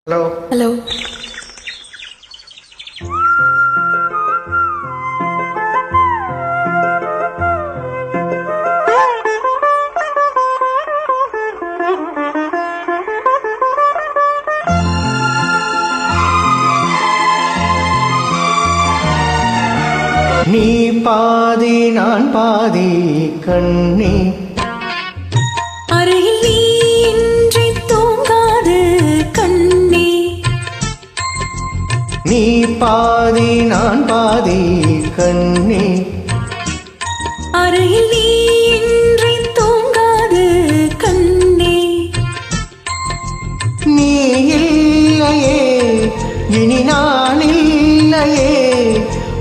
Hello hello. நீ பாதி நான் பாதி கண்ணே, அருகில் நீ இன்றி தூங்காது கண்ணே. நீ பாதி நான் பாதி கண்ணே, அருகில் நீ இன்றி தூங்காது கண்ணே. நீ இல்லையே இனி நான் இல்லையே,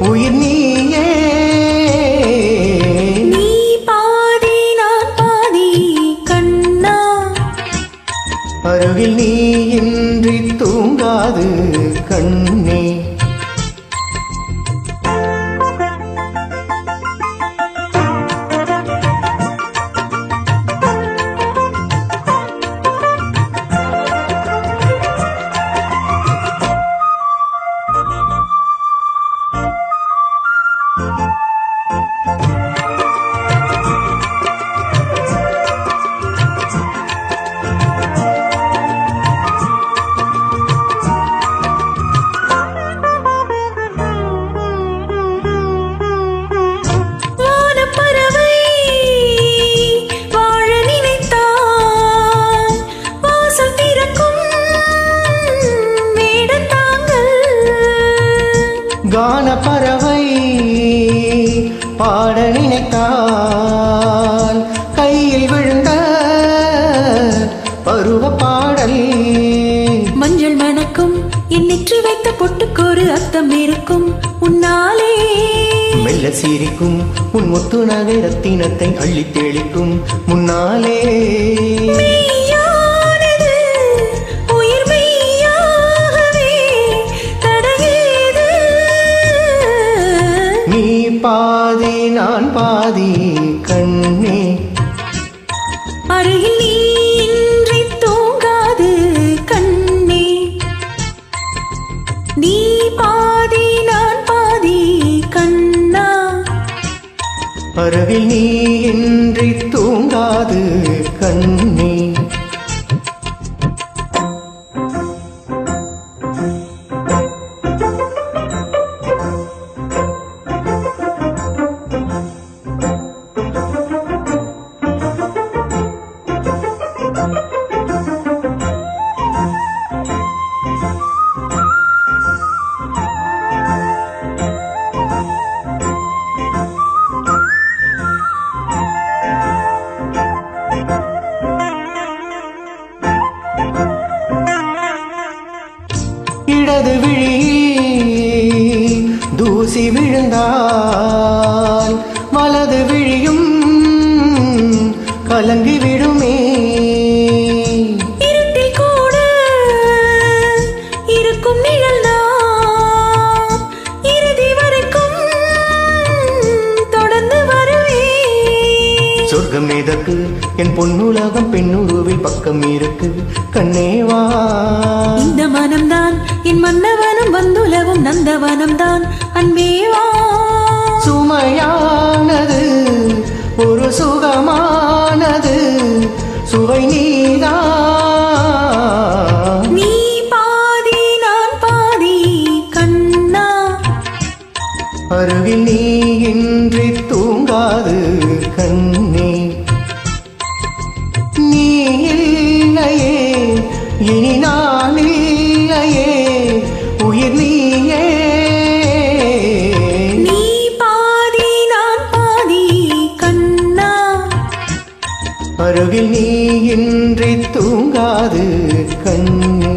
உயிர் நீயே. நீ பாதி நான் பாதி கண்ணா, அருகில் நீ இன்றி தூங்காது கண்ணே. கான பறவை பாட நினைத்தால் கையில் விழுந்த பருவ பாடல். மஞ்சள் மணக்கும் என் நெற்றி வைத்த பொட்டுக்கொரு அர்த்தம் இருக்கும் உன்னாலே. மெல்ல சிரிக்கும் உன் முத்து நகை ரத்தினத்தை அள்ளி தெளிக்கும் முன்னாலே. நீ பாதி நான் பாதி கண்ணே, அருகில் நீ இன்றி தூங்காது கண்ணே. நீ பாதி நான் பாதி கண்ணா, அருகில் நீ இன்றி தூங்காது கண்ணே. இடது விழியில் தூசி விழுந்தால் வலது விழியும் கலங்கி விடுமே. இருட்டில் கூட இருக்கும் நிழல் நான் இறுதி வரைக்கும் தொடர்ந்து வருவேன். சொர்க்கம் எதற்கு என் பொன்னுலகம் பெண்ணுருவில் பக்கம் இருக்கு கண்ணேவா. இந்த மனம்தான் என் மன்னவனும் வந்துலவும் நந்தவனம்தான் அன்பேவா. சுமையானது ஒரு சுகமானது சுவை நீதான். நீ பாதி நான் பாதி கண்ணா, அருகில் நீ இன்றி தூங்காது கண்ணே. நீ இல்லையே இனி நான் இல்லையே, உயிர் நீயே. நீ பாதி நான் பாதி கண்ணா, அருகில் நீ இன்றி தூங்காது கண்ணே.